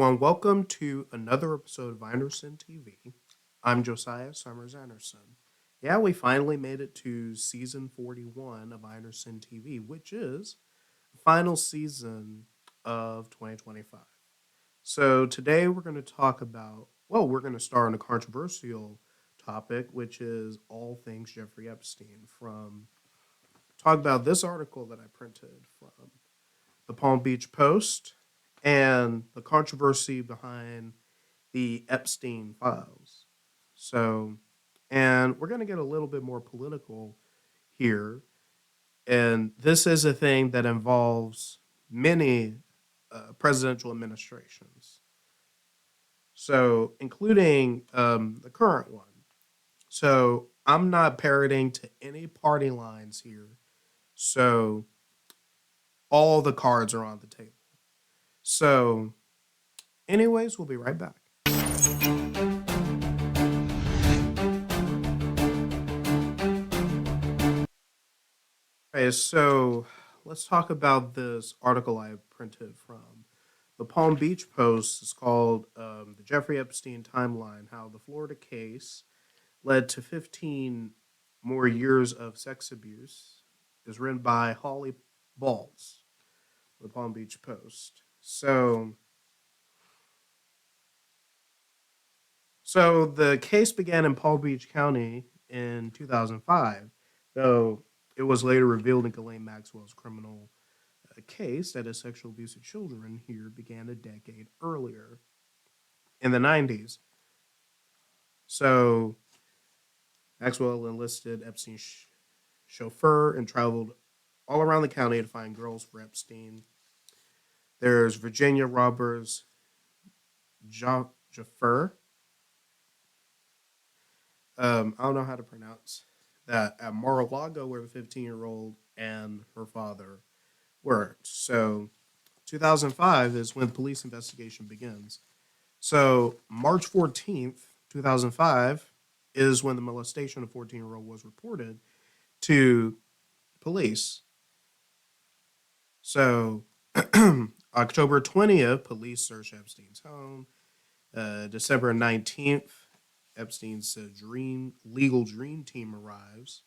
everyone. Welcome to another episode of Anderson TV. I'm Josiah Summers Anderson. Yeah, we finally made it to season 41 of Anderson TV, which is the final season of 2025. So today we're going to talk about, we're going to start on a controversial topic, which is all things Jeffrey Epstein. Talk about this article that I printed from the Palm Beach Post and the controversy behind the Epstein files. So, and we're going to get a little bit more political here. And this is a thing that involves many presidential administrations. So, including the current one. So, I'm not parroting to any party lines here. So, all the cards are on the table. So, anyways, we'll be right back. Okay, so let's talk about this article I printed from the Palm Beach Post. It's called The Jeffrey Epstein Timeline, How the Florida Case Led to 15 More Years of Sex Abuse. Is written by Holly Balls, the Palm Beach Post. So the case began in Palm Beach County in 2005, though it was later revealed in Ghislaine Maxwell's criminal case that his sexual abuse of children here began a decade earlier in the 90s. So Maxwell enlisted Epstein's chauffeur and traveled all around the county to find girls for Epstein. There's Virginia Roberts Jaffer. I don't know how to pronounce that, at Mar-a-Lago, where the 15-year-old and her father worked. So 2005 is when police investigation begins. So March 14th, 2005 is when the molestation of 14-year-old was reported to police. So October 20th, police searched Epstein's home. December 19th, Epstein's legal dream team arrives.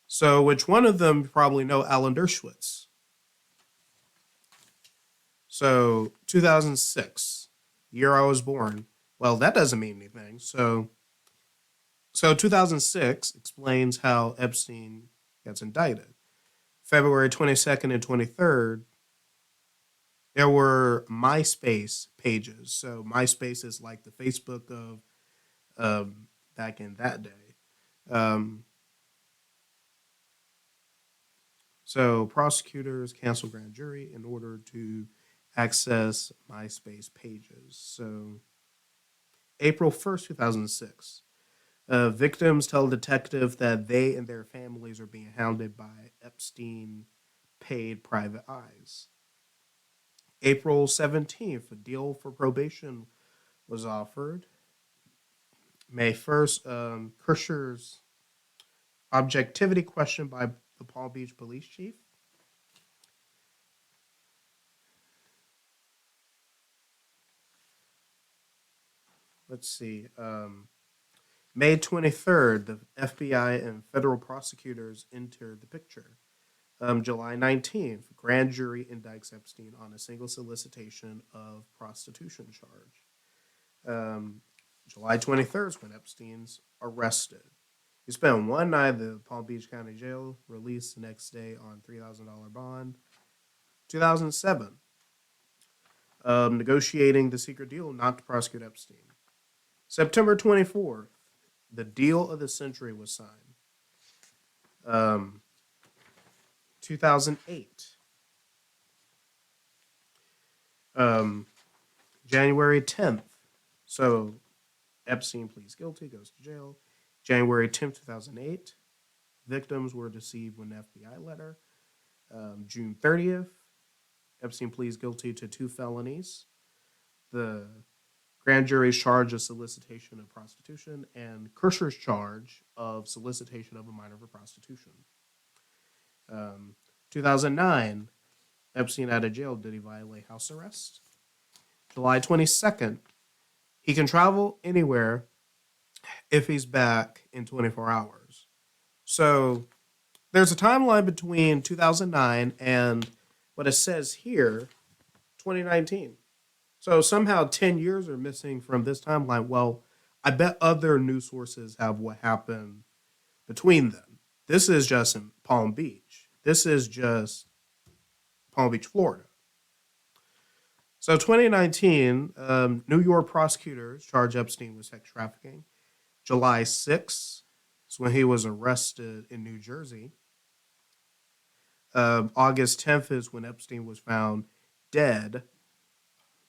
So, which one of them you probably know? Alan Dershowitz. So, 2006, year I was born. Well, that doesn't mean anything. So 2006 explains how Epstein gets indicted. February 22nd and 23rd, there were MySpace pages. So MySpace is like the Facebook of back in that day. So prosecutors canceled grand jury in order to access MySpace pages. So April 1st, 2006. Victims tell a detective that they and their families are being hounded by Epstein paid private eyes. April 17th, a deal for probation was offered. May 1st, Krischer's objectivity questioned by the Palm Beach police chief. Let's see. May 23rd, the FBI and federal prosecutors entered the picture. July 19th, grand jury indicts Epstein on a single solicitation of prostitution charge. July 23rd is when Epstein's arrested. He spent one night at the Palm Beach County Jail, released the next day on $3,000 bond. 2007, negotiating the secret deal not to prosecute Epstein. September 24th, the deal of the century was signed. 2008. January 10th. So Epstein pleads guilty, goes to jail. January 10th, 2008. Victims were deceived with an FBI letter. June 30th. Epstein pleads guilty to 2 felonies. The grand jury's charge of solicitation of prostitution and Krischer's charge of solicitation of a minor for prostitution. 2009, Epstein out of jail. Did he violate house arrest? July 22nd, he can travel anywhere if he's back in 24 hours. So there's a timeline between 2009 and what it says here, 2019. So somehow 10 years are missing from this timeline. Well, I bet other news sources have what happened between them. This is just in Palm Beach. This is just Palm Beach, Florida. So 2019, New York prosecutors charged Epstein with sex trafficking. July 6th is when he was arrested in New Jersey. August 10th is when Epstein was found dead.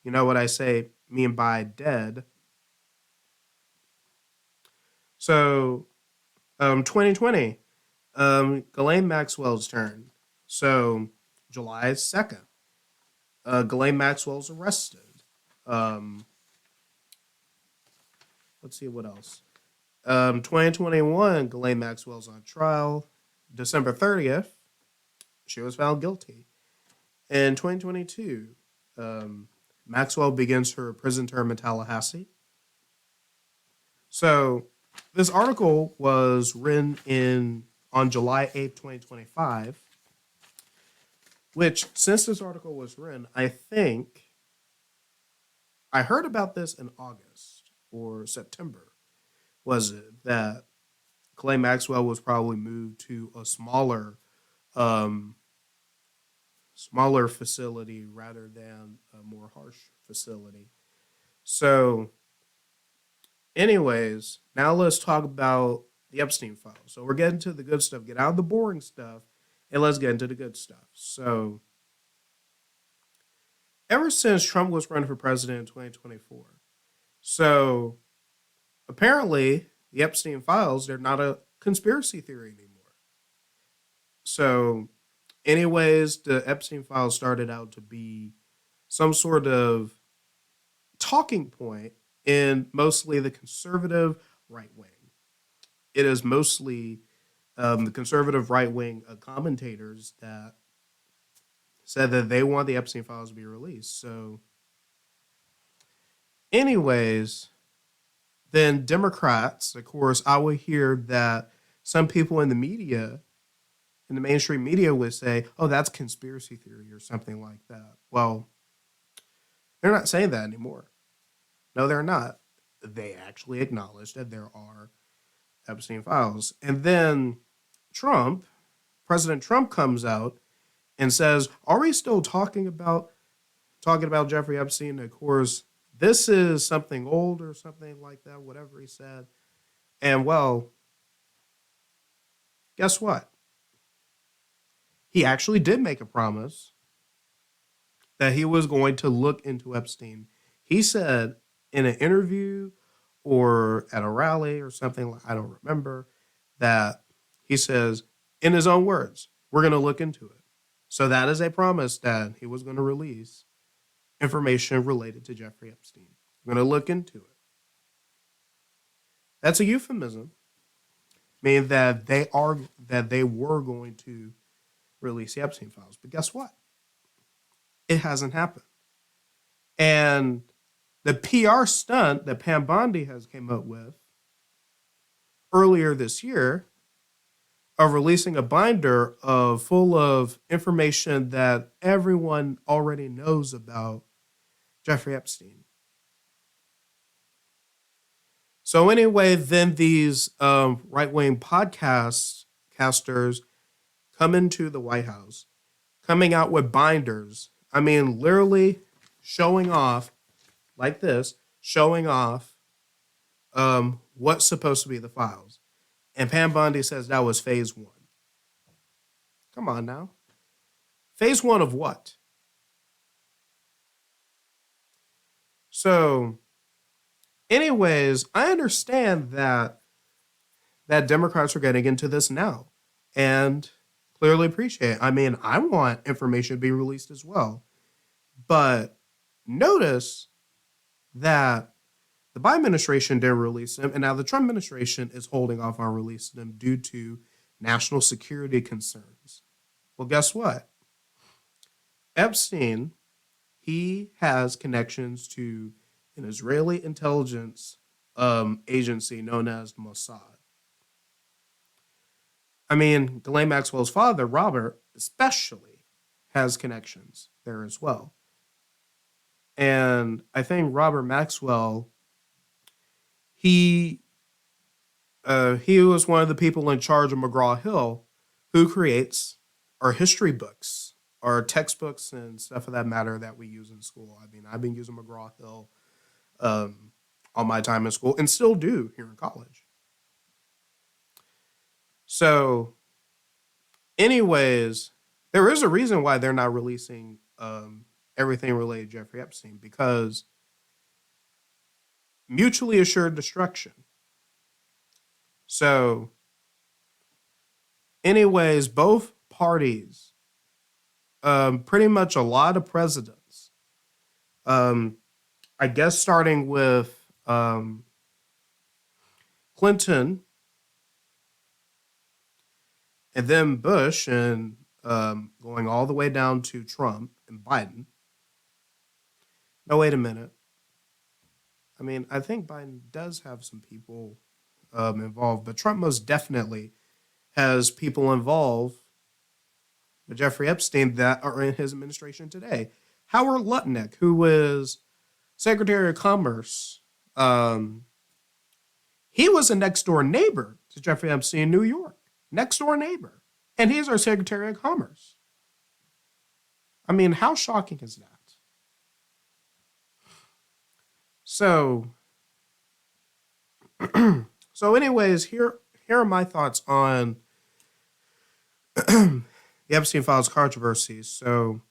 You know what I mean by dead? So 2020, Ghislaine Maxwell's turn. So July 2nd, Ghislaine Maxwell's arrested. Let's see what else. 2021, Ghislaine Maxwell's on trial. December 30th, she was found guilty. In 2022, Maxwell begins her prison term in Tallahassee. So this article was written on July 8th, 2025, which, since this article was written, I think I heard about this in August or September, was it, that Clay Maxwell was probably moved to a smaller facility rather than a more harsh facility. So anyways, now let's talk about the Epstein files. So we're getting to the good stuff. Get out of the boring stuff, and let's get into the good stuff. So ever since Trump was running for president in 2024, so apparently the Epstein files, they're not a conspiracy theory anymore. So anyways, the Epstein files started out to be some sort of talking point in mostly the conservative right wing. It is mostly the conservative right wing commentators that said that they want the Epstein files to be released. So, anyways, then Democrats, of course, I would hear that some people in the media, in the mainstream media, would say, oh, that's conspiracy theory or something like that. Well, they're not saying that anymore. No, they're not. They actually acknowledge that there are Epstein files. And then President Trump comes out and says, are we still talking about Jeffrey Epstein? Of course, this is something old or something like that, whatever he said. And well, guess what? He actually did make a promise that he was going to look into Epstein. He said in an interview or at a rally or something, I don't remember, that he says, in his own words, we're going to look into it. So that is a promise that he was going to release information related to Jeffrey Epstein. We're going to look into it. That's a euphemism, meaning that they were going to release the Epstein files. But guess what? It hasn't happened. And the PR stunt that Pam Bondi has came up with earlier this year of releasing a binder full of information that everyone already knows about Jeffrey Epstein. So anyway, then these right-wing podcasters come into the White House, coming out with binders. I mean, literally showing off, like this, showing off what's supposed to be the files. And Pam Bondi says that was phase one. Come on now. Phase one of what? So, anyways, I understand that Democrats are getting into this now and clearly appreciate it. I mean, I want information to be released as well. But notice that the Biden administration didn't release them, and now the Trump administration is holding off on releasing them due to national security concerns. Well, guess what? Epstein, he has connections to an Israeli intelligence agency known as Mossad. I mean, Ghislaine Maxwell's father, Robert, especially has connections there as well. And I think Robert Maxwell, he he was one of the people in charge of McGraw Hill, who creates our history books, our textbooks, and stuff of that matter that we use in school. I mean, I've been using McGraw Hill all my time in school, and still do here in college. So, anyways, there is a reason why they're not releasing everything related to Jeffrey Epstein, because mutually assured destruction. So, anyways, both parties, pretty much a lot of presidents, um, I guess starting with Clinton and then Bush and going all the way down to Trump and Biden. No, wait a minute. I mean, I think Biden does have some people involved, but Trump most definitely has people involved with Jeffrey Epstein that are in his administration today. Howard Lutnick, who was Secretary of Commerce, he was a next door neighbor to Jeffrey Epstein in New York. Next door neighbor. And he's our Secretary of Commerce. I mean, how shocking is that? So, anyways, here are my thoughts on the Epstein Files controversy. So,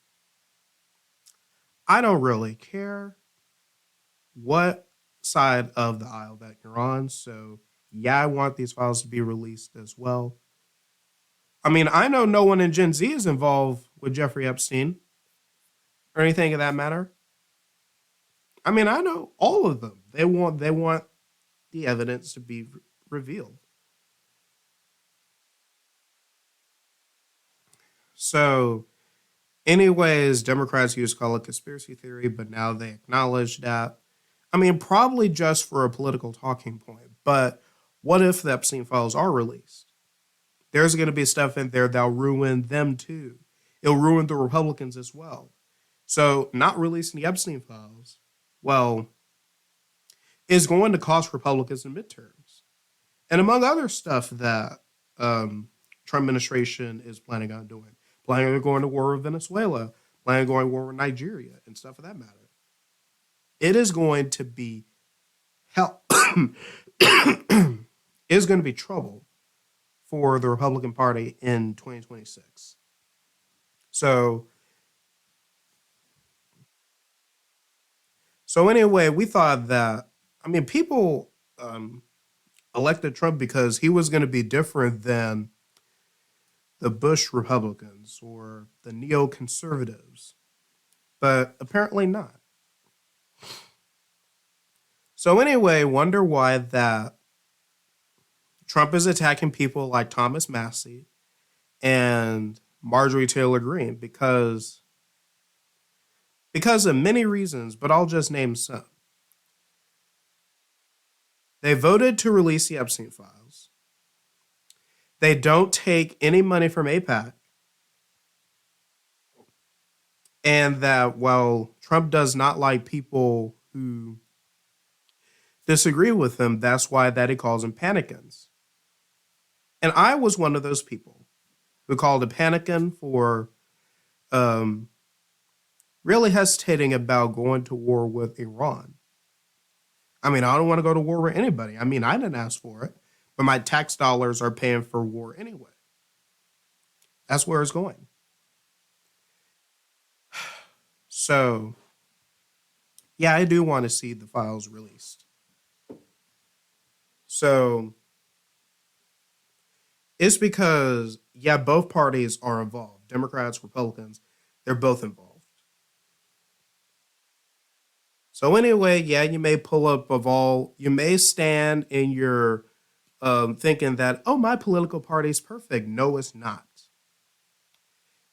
I don't really care what side of the aisle that you're on. So, yeah, I want these files to be released as well. I mean, I know no one in Gen Z is involved with Jeffrey Epstein or anything of that matter. I mean, I know all of them. They want the evidence to be revealed. So, anyways, Democrats used to call it conspiracy theory, but now they acknowledge that. I mean, probably just for a political talking point. But what if the Epstein files are released? There's going to be stuff in there that'll ruin them too. It'll ruin the Republicans as well. So, not releasing the Epstein files, well, is going to cost Republicans in midterms. And among other stuff that Trump administration is planning on doing. Planning on going to war with Venezuela, planning on going to war with Nigeria, and stuff of that matter. It is going to be hell. Is going to be trouble for the Republican Party in 2026. So anyway, we thought that, I mean, people elected Trump because he was going to be different than the Bush Republicans or the neoconservatives, but apparently not. So anyway, wonder why that Trump is attacking people like Thomas Massey and Marjorie Taylor Greene because of many reasons, but I'll just name some. They voted to release the Epstein files. They don't take any money from AIPAC. And that while Trump does not like people who disagree with him, that's why that he calls them panicans. And I was one of those people who called a panican for really hesitating about going to war with Iran. I mean, I don't want to go to war with anybody. I mean, I didn't ask for it, but my tax dollars are paying for war anyway. That's where it's going. So, yeah, I do want to see the files released. So, it's because, yeah, both parties are involved. Democrats, Republicans, they're both involved. So anyway, yeah, you may pull up you may stand in your thinking that, oh, my political party is perfect. No, it's not.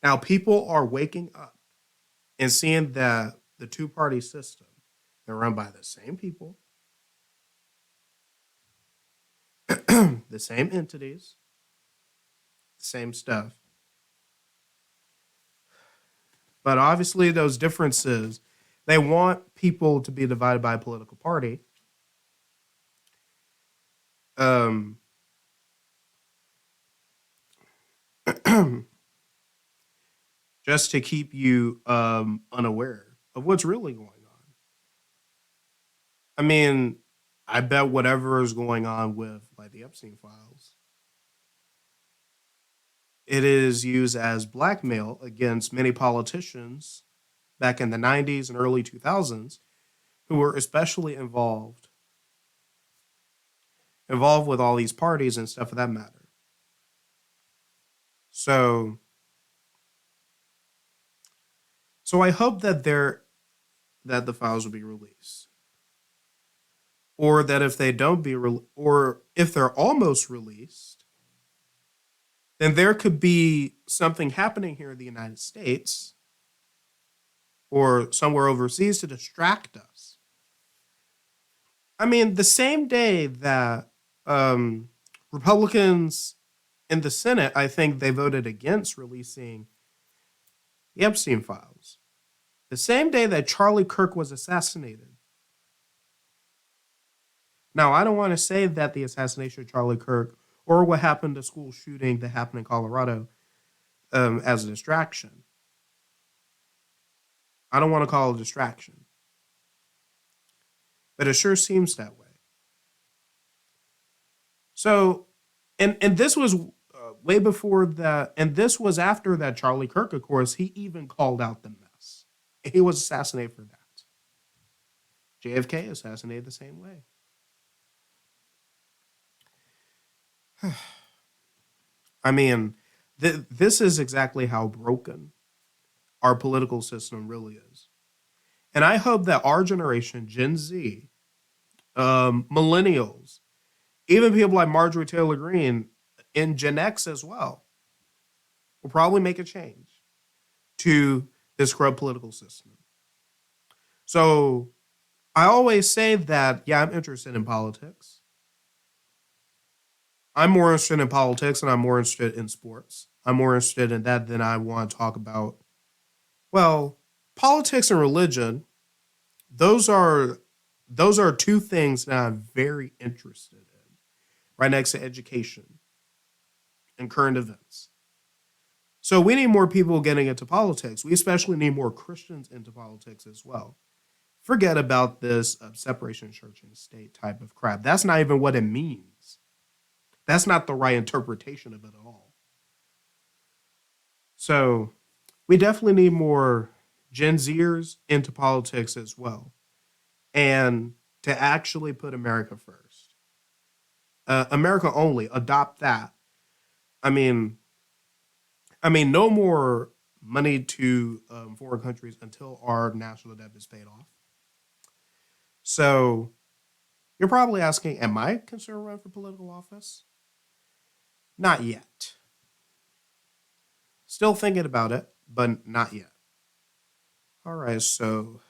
Now, people are waking up and seeing that the two-party system. They're run by the same people, the same entities, the same stuff. But obviously, those differences, they want people to be divided by a political party. Um, just to keep you unaware of what's really going on. I mean, I bet whatever is going on with like the Epstein files, it is used as blackmail against many politicians back in the 90s and early 2000s who were especially involved with all these parties and stuff of that matter. So so I hope that the files will be released, or that if they don't or if they're almost released, then there could be something happening here in the United States or somewhere overseas to distract us. I mean, the same day that um, Republicans in the Senate, I think they voted against releasing the Epstein files. The same day that Charlie Kirk was assassinated. Now, I don't want to say that the assassination of Charlie Kirk or what happened to school shooting that happened in Colorado as a distraction. I don't want to call it a distraction, but it sure seems that way. So, and this was way before that, and this was after that Charlie Kirk, of course, he even called out the mess. He was assassinated for that. JFK assassinated the same way. I mean, this is exactly how broken our political system really is. And I hope that our generation, Gen Z, millennials, even people like Marjorie Taylor Greene and Gen X as well, will probably make a change to this corrupt political system. So I always say that, yeah, I'm interested in politics. I'm more interested in politics and I'm more interested in sports. I'm more interested in that than I want to talk about. Well, politics and religion, those are those are two things that I'm very interested in, right next to education and current events. So we need more people getting into politics. We especially need more Christians into politics as well. Forget about this separation of church and state type of crap. That's not even what it means. That's not the right interpretation of it at all. So we definitely need more Gen Zers into politics as well, and to actually put America first. America only. Adopt that. I mean, no more money to foreign countries until our national debt is paid off. So you're probably asking, am I considered run for political office? Not yet. Still thinking about it, but not yet. All right, so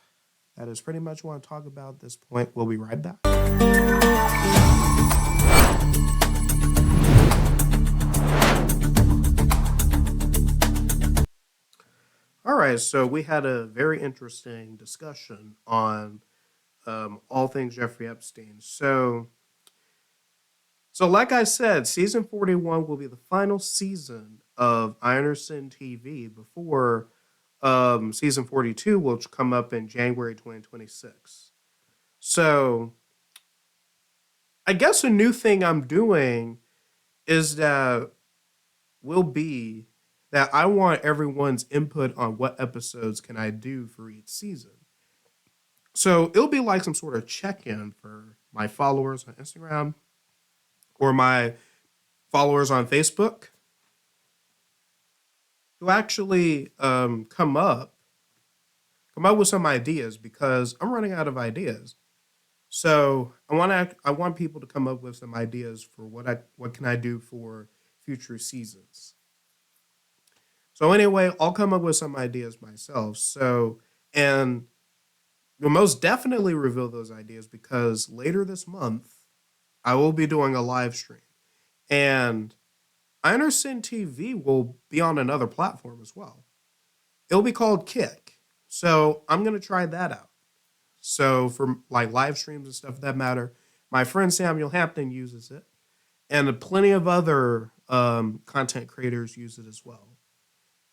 that is pretty much what I want to talk about at this point. We'll be right back. All right, so we had a very interesting discussion on all things Jeffrey Epstein. So like I said, season 41 will be the final season of Ironson TV before season 42 will come up in January 2026. So I guess a new thing I'm doing is that will be that I want everyone's input on what episodes can I do for each season. So it'll be like some sort of check-in for my followers on Instagram or my followers on Facebook who actually come up with some ideas because I'm running out of ideas. So I want people to come up with some ideas for what can I do for future seasons. So anyway, I'll come up with some ideas myself. So and We'll most definitely reveal those ideas because later this month, I will be doing a live stream. And I understand TV will be on another platform as well. It'll be called Kick. So I'm going to try that out. So for like live streams and stuff that matter, my friend Samuel Hampton uses it. And plenty of other content creators use it as well.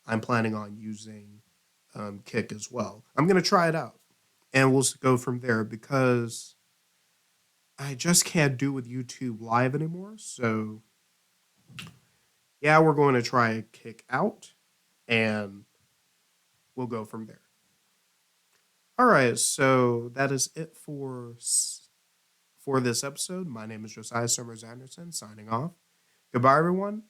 I'm planning on using Kick as well. I'm going to try it out. And we'll go from there because I just can't do with YouTube Live anymore. So, yeah, we're going to try Kick out and we'll go from there. All right, so that is it for this episode. My name is Josiah Summers Anderson, signing off. Goodbye, everyone,